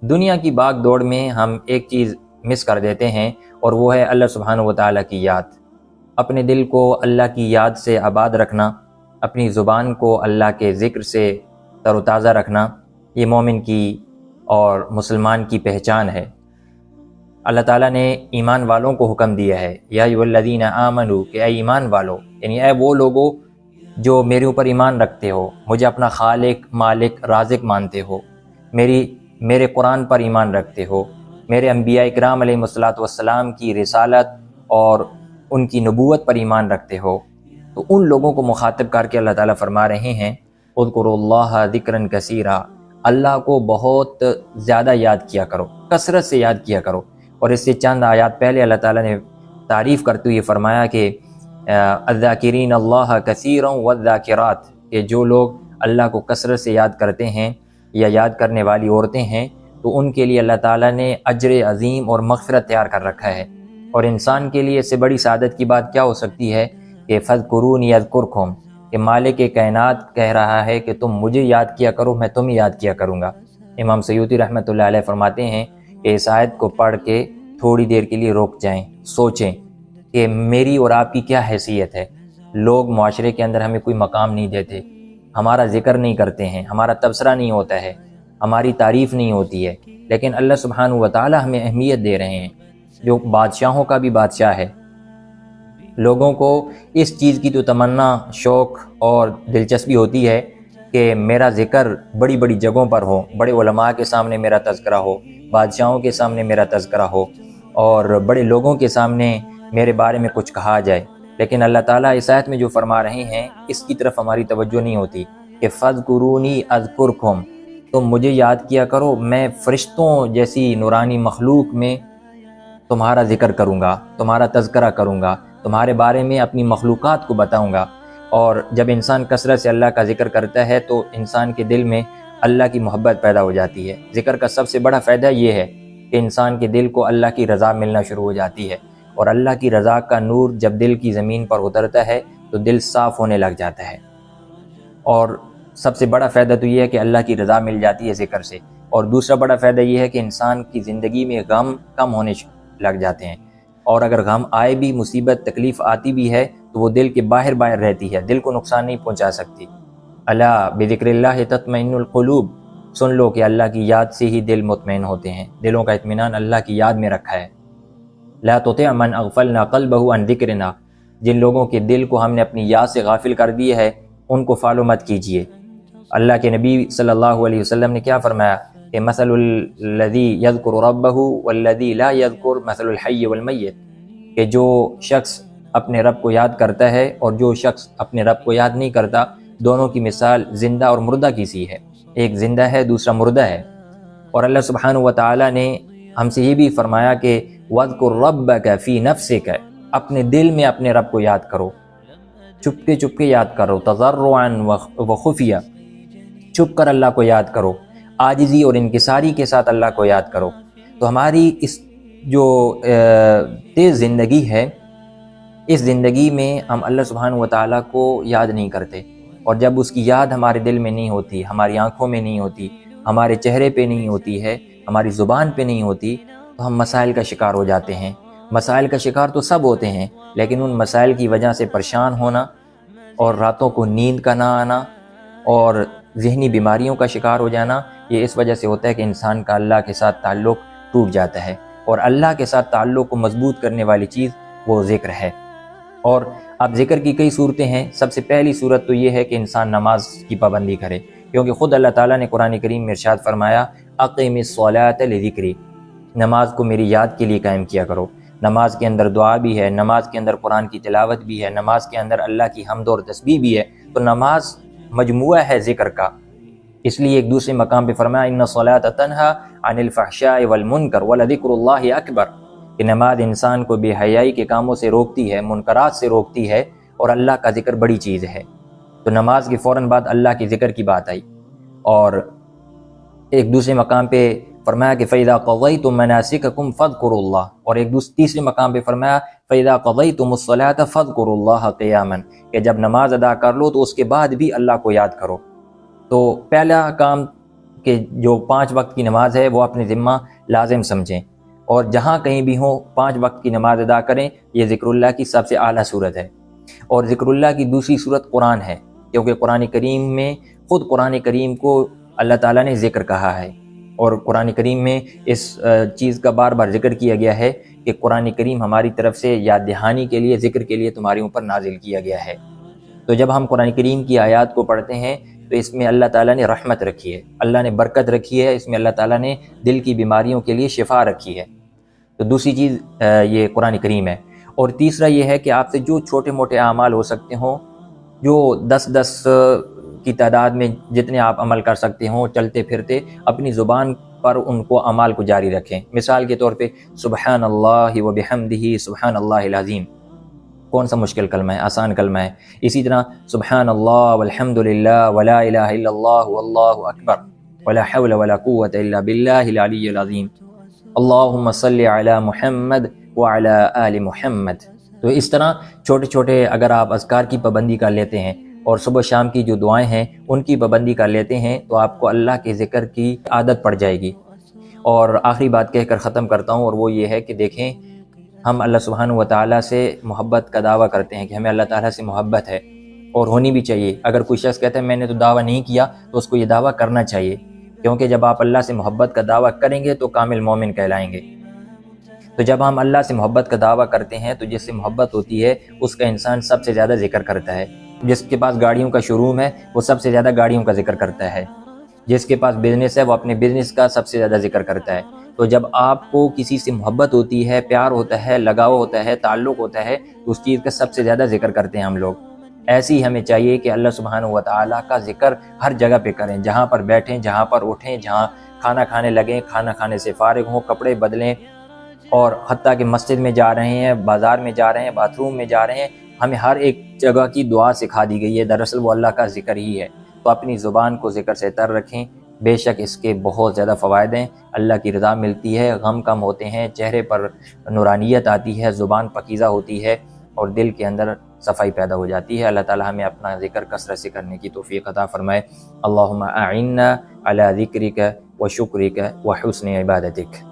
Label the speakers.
Speaker 1: دنیا کی بھاگ دوڑ میں ہم ایک چیز مس کر دیتے ہیں، اور وہ ہے اللہ سبحانہ و تعالیٰ کی یاد۔ اپنے دل کو اللہ کی یاد سے آباد رکھنا، اپنی زبان کو اللہ کے ذکر سے تر و تازہ رکھنا، یہ مومن کی اور مسلمان کی پہچان ہے۔ اللہ تعالیٰ نے ایمان والوں کو حکم دیا ہے، یا ایھا الذین آمنوا، کہ اے ایمان والو، یعنی اے وہ لوگوں جو میرے اوپر ایمان رکھتے ہو، مجھے اپنا خالق، مالک، رازق مانتے ہو، میرے قرآن پر ایمان رکھتے ہو، میرے انبیاء اکرام علیہم السلام کی رسالت اور ان کی نبوت پر ایمان رکھتے ہو، تو ان لوگوں کو مخاطب کر کے اللہ تعالیٰ فرما رہے ہیں اذکروا اللہ ذکرا کثیرا، اللہ کو بہت زیادہ یاد کیا کرو، کثرت سے یاد کیا کرو۔ اور اس سے چند آیات پہلے اللہ تعالیٰ نے تعریف کرتے ہوئے فرمایا کہ الذاکرین اللہ کثیرا والذاکرات، کہ جو لوگ اللہ کو کثرت سے یاد کرتے ہیں یا یاد کرنے والی عورتیں ہیں، تو ان کے لیے اللہ تعالیٰ نے اجر عظیم اور مغفرت تیار کر رکھا ہے۔ اور انسان کے لیے اس سے بڑی سعادت کی بات کیا ہو سکتی ہے کہ فاذکرونی اذکرکم، کہ مالک کائنات کہہ رہا ہے کہ تم مجھے یاد کیا کرو، میں تمہیں یاد کیا کروں گا۔ امام سیوطی رحمۃ اللہ علیہ فرماتے ہیں کہ اس آیت کو پڑھ کے تھوڑی دیر کے لیے رک جائیں، سوچیں کہ میری اور آپ کی کیا حیثیت ہے۔ لوگ معاشرے کے اندر ہمیں کوئی مقام نہیں دیتے، ہمارا ذکر نہیں کرتے ہیں، ہمارا تبصرہ نہیں ہوتا ہے، ہماری تعریف نہیں ہوتی ہے، لیکن اللہ سبحانہ و تعالی ہمیں اہمیت دے رہے ہیں، جو بادشاہوں کا بھی بادشاہ ہے۔ لوگوں کو اس چیز کی تو تمنا، شوق اور دلچسپی ہوتی ہے کہ میرا ذکر بڑی بڑی جگہوں پر ہو، بڑے علماء کے سامنے میرا تذکرہ ہو، بادشاہوں کے سامنے میرا تذکرہ ہو، اور بڑے لوگوں کے سامنے میرے بارے میں کچھ کہا جائے۔ لیکن اللہ تعالیٰ اس آیت میں جو فرما رہے ہیں، اس کی طرف ہماری توجہ نہیں ہوتی کہ فاذکرونی اذکرکم، تم مجھے یاد کیا کرو، میں فرشتوں جیسی نورانی مخلوق میں تمہارا ذکر کروں گا، تمہارا تذکرہ کروں گا، تمہارے بارے میں اپنی مخلوقات کو بتاؤں گا۔ اور جب انسان کثرت سے اللہ کا ذکر کرتا ہے تو انسان کے دل میں اللہ کی محبت پیدا ہو جاتی ہے۔ ذکر کا سب سے بڑا فائدہ یہ ہے کہ انسان کے دل کو اللہ کی رضا ملنا شروع ہو جاتی ہے، اور اللہ کی رضا کا نور جب دل کی زمین پر اترتا ہے تو دل صاف ہونے لگ جاتا ہے۔ اور سب سے بڑا فائدہ تو یہ ہے کہ اللہ کی رضا مل جاتی ہے ذکر سے، اور دوسرا بڑا فائدہ یہ ہے کہ انسان کی زندگی میں غم کم ہونے لگ جاتے ہیں، اور اگر غم آئے بھی، مصیبت تکلیف آتی بھی ہے تو وہ دل کے باہر باہر رہتی ہے، دل کو نقصان نہیں پہنچا سکتی۔ الا بذکر اللہ تطمئن القلوب، سن لو کہ اللہ کی یاد سے ہی دل مطمئن ہوتے ہیں، دلوں کا اطمینان اللہ کی یاد میں رکھا ہے۔ لا تطع من اغفلنا قلبه عن ذکرنا، جن لوگوں کے دل کو ہم نے اپنی یاد سے غافل کر دیا ہے ان کو فالو مت کیجیے۔ اللہ کے نبی صلی اللہ علیہ وسلم نے کیا فرمایا کہ مثل الذی یذکر ربہ والذی لا یذکر مثل الحی والمیت، کہ جو شخص اپنے رب کو یاد کرتا ہے اور جو شخص اپنے رب کو یاد نہیں کرتا، دونوں کی مثال زندہ اور مردہ کی سی ہے، ایک زندہ ہے دوسرا مردہ ہے۔ اور اللہ سبحانہ و تعالی نے ہم سے یہ بھی فرمایا کہ وَاذْكُرْ رَبَّكَ فِي نَفْسِكَ، اپنے دل میں اپنے رب کو یاد کرو، چپکے چپکے یاد کرو، تضرعاً وخفیہ، چھپ کر اللہ کو یاد کرو، عاجزی اور انکساری کے ساتھ اللہ کو یاد کرو۔ تو ہماری اس جو تیز زندگی ہے، اس زندگی میں ہم اللہ سبحانہ و تعالیٰ کو یاد نہیں کرتے، اور جب اس کی یاد ہمارے دل میں نہیں ہوتی، ہماری آنکھوں میں نہیں ہوتی، ہمارے چہرے پہ نہیں ہوتی ہے، ہماری زبان پہ نہیں ہوتی، تو ہم مسائل کا شکار ہو جاتے ہیں۔ مسائل کا شکار تو سب ہوتے ہیں، لیکن ان مسائل کی وجہ سے پریشان ہونا اور راتوں کو نیند کا نہ آنا اور ذہنی بیماریوں کا شکار ہو جانا، یہ اس وجہ سے ہوتا ہے کہ انسان کا اللہ کے ساتھ تعلق ٹوٹ جاتا ہے، اور اللہ کے ساتھ تعلق کو مضبوط کرنے والی چیز وہ ذکر ہے۔ اور اب ذکر کی کئی صورتیں ہیں۔ سب سے پہلی صورت تو یہ ہے کہ انسان نماز کی پابندی کرے، کیونکہ خود اللہ تعالیٰ نے قرآن کریم میں ارشاد فرمایا اقیم الصلاۃ لذکری، نماز کو میری یاد کے لیے قائم کیا کرو۔ نماز کے اندر دعا بھی ہے، نماز کے اندر قرآن کی تلاوت بھی ہے، نماز کے اندر اللہ کی حمد اور تسبیح بھی ہے، تو نماز مجموعہ ہے ذکر کا۔ اس لیے ایک دوسرے مقام پہ فرمایا ان الصلاۃ تنہی عن الفحشاء والمنکر ولذکر اللہ اکبر، کہ نماز انسان کو بے حیائی کے کاموں سے روکتی ہے، منکرات سے روکتی ہے، اور اللہ کا ذکر بڑی چیز ہے۔ تو نماز کے فوراً بعد اللہ کی ذکر کی بات آئی، اور ایک دوسرے مقام پہ فرمایا کہ فَإِذَا قَضَيْتُم مَنَاسِكَكُمْ فَاذْكُرُوا اللَّهَ، اور ایک تیسرے مقام پہ فرمایا فَإِذَا قَضَيْتُمُ الصَّلَاةَ فَاذْكُرُوا اللَّهَ قِيَامًا، کہ جب نماز ادا کر لو تو اس کے بعد بھی اللہ کو یاد کرو۔ تو پہلا کام کہ جو 5 وقت کی نماز ہے وہ اپنے ذمہ لازم سمجھیں، اور جہاں کہیں بھی ہوں 5 وقت کی نماز ادا کریں۔ یہ ذکر اللہ کی سب سے اعلیٰ صورت ہے، اور ذکر اللہ کی دوسری صورت قرآن ہے، کیونکہ قرآن کریم میں خود قرآن کریم کو اللہ تعالیٰ نے ذکر کہا ہے، اور قرآن کریم میں اس چیز کا بار بار ذکر کیا گیا ہے کہ قرآن کریم ہماری طرف سے یاد دہانی کے لیے، ذکر کے لیے تمہارے اوپر نازل کیا گیا ہے۔ تو جب ہم قرآن کریم کی آیات کو پڑھتے ہیں تو اس میں اللہ تعالیٰ نے رحمت رکھی ہے، اللہ نے برکت رکھی ہے، اس میں اللہ تعالیٰ نے دل کی بیماریوں کے لیے شفا رکھی ہے۔ تو دوسری چیز یہ قرآن کریم ہے، اور تیسرا یہ ہے کہ آپ سے جو چھوٹے موٹے اعمال ہو سکتے ہوں، جو 10 کی تعداد میں جتنے آپ عمل کر سکتے ہوں، چلتے پھرتے اپنی زبان پر ان کو اعمال کو جاری رکھیں۔ مثال کے طور پہ سبحان اللہ و بحمدہ سبحان اللہ العظیم، کون سا مشکل کلمہ ہے، آسان کلمہ ہے۔ اسی طرح سبحان اللہ والحمد للہ ولا الہ الا اللہ واللہ اکبر ولا حول ولا قوة الا باللہ العلی العظیم، اللہم صلی علی محمد وعلی آل محمد۔ تو اس طرح چھوٹے چھوٹے اگر آپ اذکار کی پابندی کر لیتے ہیں اور صبح شام کی جو دعائیں ہیں ان کی پابندی کر لیتے ہیں تو آپ کو اللہ کے ذکر کی عادت پڑ جائے گی۔ اور آخری بات کہہ کر ختم کرتا ہوں، اور وہ یہ ہے کہ دیکھیں، ہم اللہ سبحانہ و تعالیٰ سے محبت کا دعویٰ کرتے ہیں کہ ہمیں اللہ تعالیٰ سے محبت ہے، اور ہونی بھی چاہیے۔ اگر کوئی شخص کہتا ہے میں نے تو دعویٰ نہیں کیا، تو اس کو یہ دعویٰ کرنا چاہیے، کیونکہ جب آپ اللہ سے محبت کا دعویٰ کریں گے تو کامل مومن کہلائیں گے۔ تو جب ہم اللہ سے محبت کا دعویٰ کرتے ہیں تو جس سے محبت ہوتی ہے اس کا انسان سب سے زیادہ ذکر کرتا ہے۔ جس کے پاس گاڑیوں کا شو روم ہے وہ سب سے زیادہ گاڑیوں کا ذکر کرتا ہے، جس کے پاس بزنس ہے وہ اپنے بزنس کا سب سے زیادہ ذکر کرتا ہے۔ تو جب آپ کو کسی سے محبت ہوتی ہے، پیار ہوتا ہے، لگاؤ ہوتا ہے، تعلق ہوتا ہے، تو اس چیز کا سب سے زیادہ ذکر کرتے ہیں ہم لوگ۔ ایسے ہی ہمیں چاہیے کہ اللہ سبحانہ و تعالیٰ کا ذکر ہر جگہ پہ کریں، جہاں پر بیٹھیں، جہاں پر اٹھیں، جہاں کھانا کھانے لگیں، کھانا کھانے سے فارغ ہوں، کپڑے بدلیں، اور حتیٰ کہ مسجد میں جا رہے ہیں، بازار میں جا رہے ہیں، باتھ روم میں جا رہے ہیں، ہمیں ہر ایک جگہ کی دعا سکھا دی گئی ہے، دراصل وہ اللہ کا ذکر ہی ہے۔ تو اپنی زبان کو ذکر سے تر رکھیں، بے شک اس کے بہت زیادہ فوائد ہیں، اللہ کی رضا ملتی ہے، غم کم ہوتے ہیں، چہرے پر نورانیت آتی ہے، زبان پاکیزہ ہوتی ہے، اور دل کے اندر صفائی پیدا ہو جاتی ہے۔ اللہ تعالی ہمیں اپنا ذکر کثرت سے کرنے کی توفیق عطا فرمائے۔ اللہم اعنّا علی ذکرک و شکرک و حسن عبادتک۔